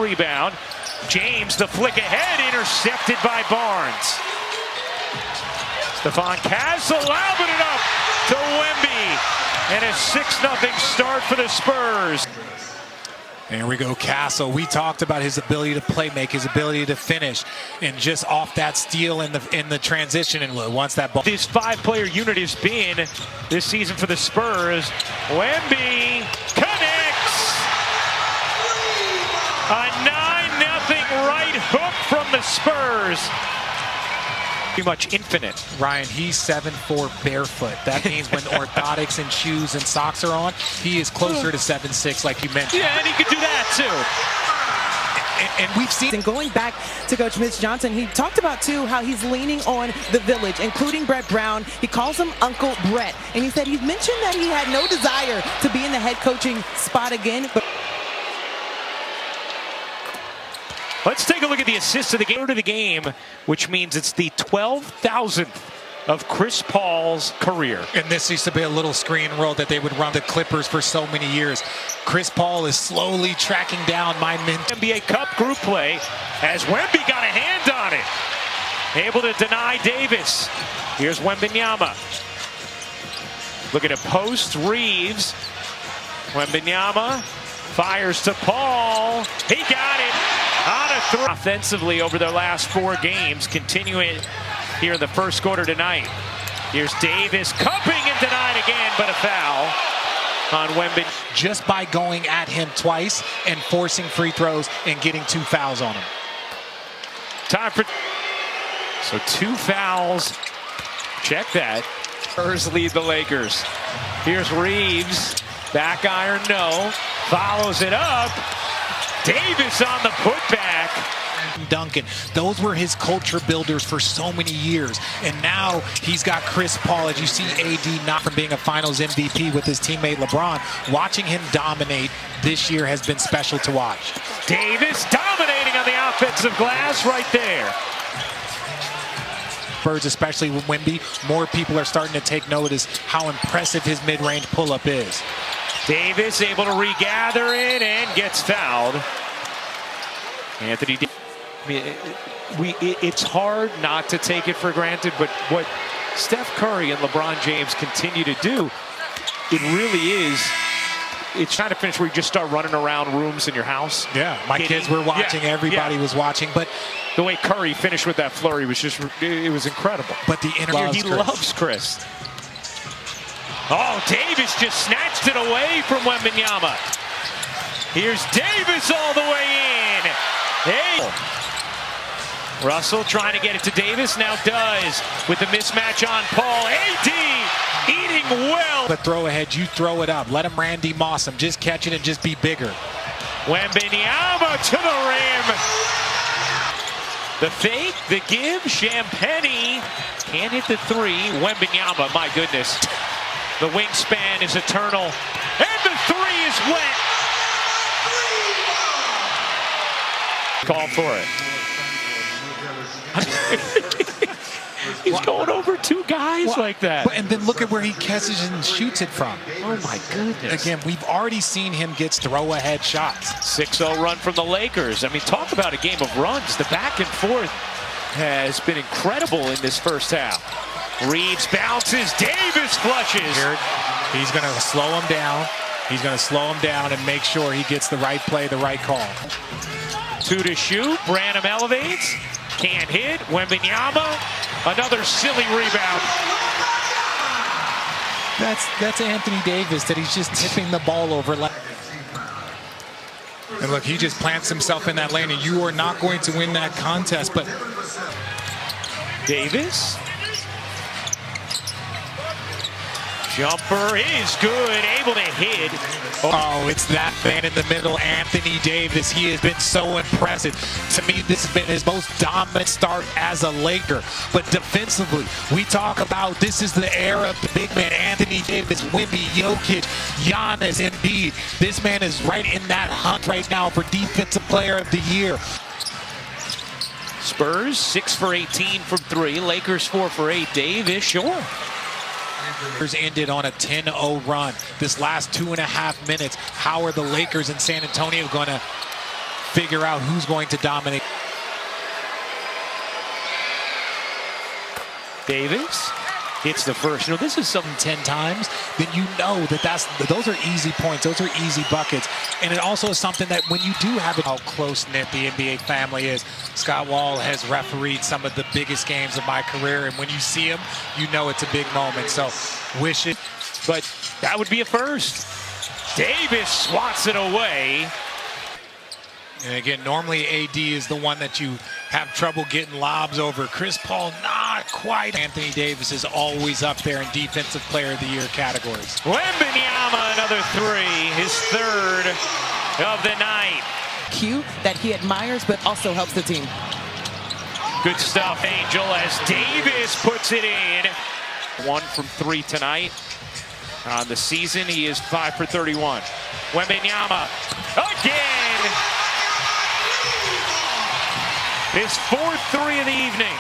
rebound. James, the flick ahead, intercepted by Barnes. Stephon Castle lobbing it up to Wemby. And a 6-0 start for the Spurs. There we go, Castle. We talked about his ability to play make, his ability to finish, and just off that steal in the transition, and once that ball. This 5-player unit has been this season for the Spurs. Wemby connects. A 9-0 right hook from the Spurs. Pretty much infinite. Ryan, he's 7'4" barefoot. That means when orthotics and shoes and socks are on, he is closer to 7'6", like you mentioned. Yeah, and he could do that too. And we've seen. And going back to Coach Mitch Johnson, he talked about too how he's leaning on the village, including Brett Brown. He calls him Uncle Brett, and he said he's mentioned that he had no desire to be in the head coaching spot again. But let's take a look at the assists of the game, which means it's the 12,000th of Chris Paul's career. And this used to be a little screen roll that they would run the Clippers for so many years. Chris Paul is slowly tracking down my NBA Cup group play as Wemby got a hand on it. Able to deny Davis. Here's Wembanyama. Looking at post Reeves. Wembanyama fires to Paul. He got it. On a throw. Offensively over their last 4 games, continuing here in the first quarter tonight. Here's Davis, cupping and denied again, but a foul on Wemby. Just by going at him twice and forcing free throws and getting 2 fouls on him. Time for... So 2 fouls. Check that. Spurs lead the Lakers. Here's Reeves. Back iron, no. Follows it up. Davis on the putback. Duncan, those were his culture builders for so many years, and now he's got Chris Paul. As you see AD not from being a finals MVP with his teammate LeBron, watching him dominate this year has been special to watch. Davis dominating on the offensive glass right there. Spurs, especially with Wemby, more people are starting to take notice how impressive his mid-range pull-up is. Davis able to regather it and gets fouled. Anthony, I mean, it's hard not to take it for granted, but what Steph Curry and LeBron James continue to do, it really is. It's trying to finish where you just start running around rooms in your house. Yeah, my kids were watching. Yeah, everybody was watching, but the way Curry finished with that flurry was just, it was incredible. But the he loves Chris. Oh, Davis just snatched it away from Wembanyama. Here's Davis all the way in. Hey. Russell trying to get it to Davis, now does with the mismatch on Paul. AD eating well. But throw ahead, you throw it up. Let him Randy Moss him. Just catch it and just be bigger. Wembanyama to the rim. The fake, the give, Champagnie can't hit the 3. Wembanyama, my goodness. The wingspan is eternal. And the 3 is wet. Call for it. He's going over 2 guys like that. And then look at where he catches and shoots it from. Oh, my goodness. Again, we've already seen him get throw-ahead shots. 6-0 run from the Lakers. I mean, talk about a game of runs. The back and forth has been incredible in this first half. Reeves bounces. Davis flushes. He's going to slow him down. He's going to slow him down and make sure he gets the right play, the right call. 2 to shoot. Branham elevates. Can't hit. Wembanyama. Another silly rebound. That's Anthony Davis that he's just tipping the ball over. And look, he just plants himself in that lane, and you are not going to win that contest. But Davis. Jumper is good, able to hit. Oh, it's that man in the middle, Anthony Davis. He has been so impressive. To me, this has been his most dominant start as a Laker. But defensively, we talk about this is the era of the big man, Anthony Davis, Wemby, Jokic, Giannis, Embiid. This man is right in that hunt right now for Defensive Player of the Year. Spurs 6 for 18 from 3. Lakers 4 for 8. Davis, sure. Ended on a 10-0 run. This last 2.5 minutes, how are the Lakers in San Antonio going to figure out who's going to dominate. Davis hits the first. You know, this is something 10 times, then you know that those are easy points. Those are easy buckets. And it also is something that when you do have it, how close-knit the NBA family is. Scott Wall has refereed some of the biggest games of my career, and when you see him, you know it's a big moment. So wish it. but that would be a first. Davis swats it away. And again, normally AD is the one that you have trouble getting lobs over. Chris Paul, not quite. Anthony Davis is always up there in Defensive Player of the Year categories. Wembanyama, another three, his third of the night. Cue that he admires, but also helps the team. Good stuff, Angel, as Davis puts it in. 1 from 3 tonight. On the season, he is 5 for 31. Wembanyama again. His 4th three of the evening.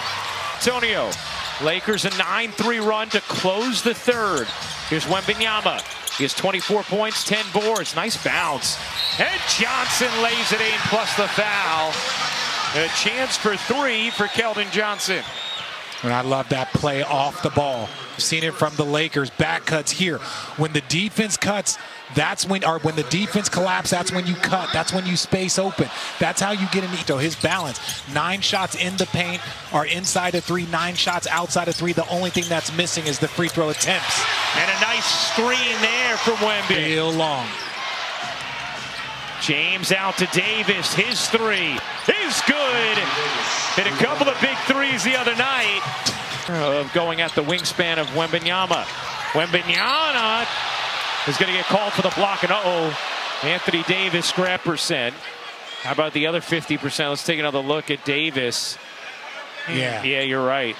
Antonio, Lakers a 9-3 run to close the third. Here's Wembanyama. He has 24 points, 10 boards. Nice bounce. And Johnson lays it in, plus the foul. A chance for 3 for Keldon Johnson. And I love that play off the ball. We've seen it from the Lakers. Back cuts here. When the defense cuts, that's when, or when the defense collapses, that's when you cut. That's when you space open. That's how you get an Ito. His balance. 9 shots in the paint are inside of 3, 9 shots outside of 3. The only thing that's missing is the free throw attempts. And a nice screen there from Wemby. Real long. James out to Davis. His 3 is good. Hit a couple of big threes the other night. Of going at the wingspan of Wembanyama. Wembanyama is going to get called for the block. And Anthony Davis scrap percent. How about the other 50%? Let's take another look at Davis. Yeah, you're right.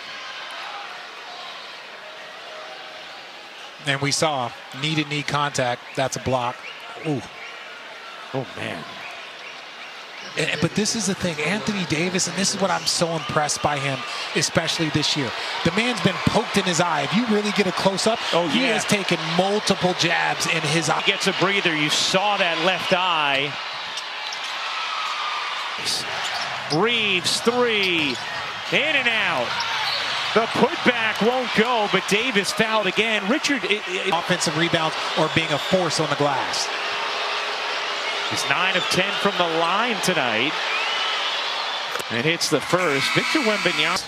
And we saw knee-to-knee contact. That's a block. Ooh. Oh, man. But this is the thing, Anthony Davis, and this is what I'm so impressed by him, especially this year. The man's been poked in his eye. If you really get a close-up, he has taken multiple jabs in his eye. He gets a breather. You saw that left eye. Reeves, 3. In and out. The putback won't go, but Davis fouled again. Richard. Offensive rebounds or being a force on the glass. He's 9 of 10 from the line tonight. And hits the first. Victor Wembanyama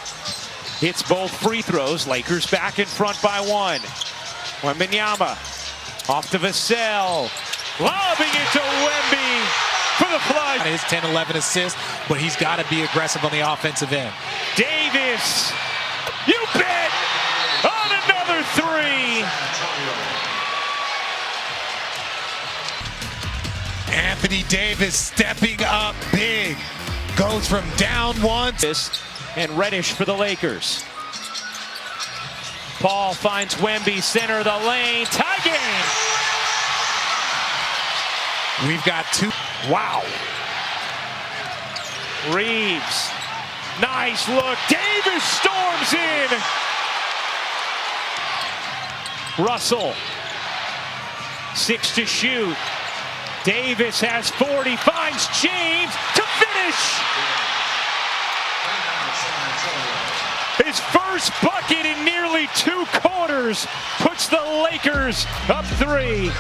hits both free throws. Lakers back in front by 1. Wembanyama off to Vassell. Lobbing it to Wemby for the flush. His 10-11 assists, but he's got to be aggressive on the offensive end. Davis, you bet, on another 3. Anthony Davis stepping up big. Goes from down 1. And Reddish for the Lakers. Paul finds Wemby, center of the lane. Tie game. We've got 2. Wow. Reeves. Nice look. Davis storms in. Russell. 6 to shoot. Davis has 40, finds James to finish. His first bucket in nearly 2 quarters puts the Lakers up 3.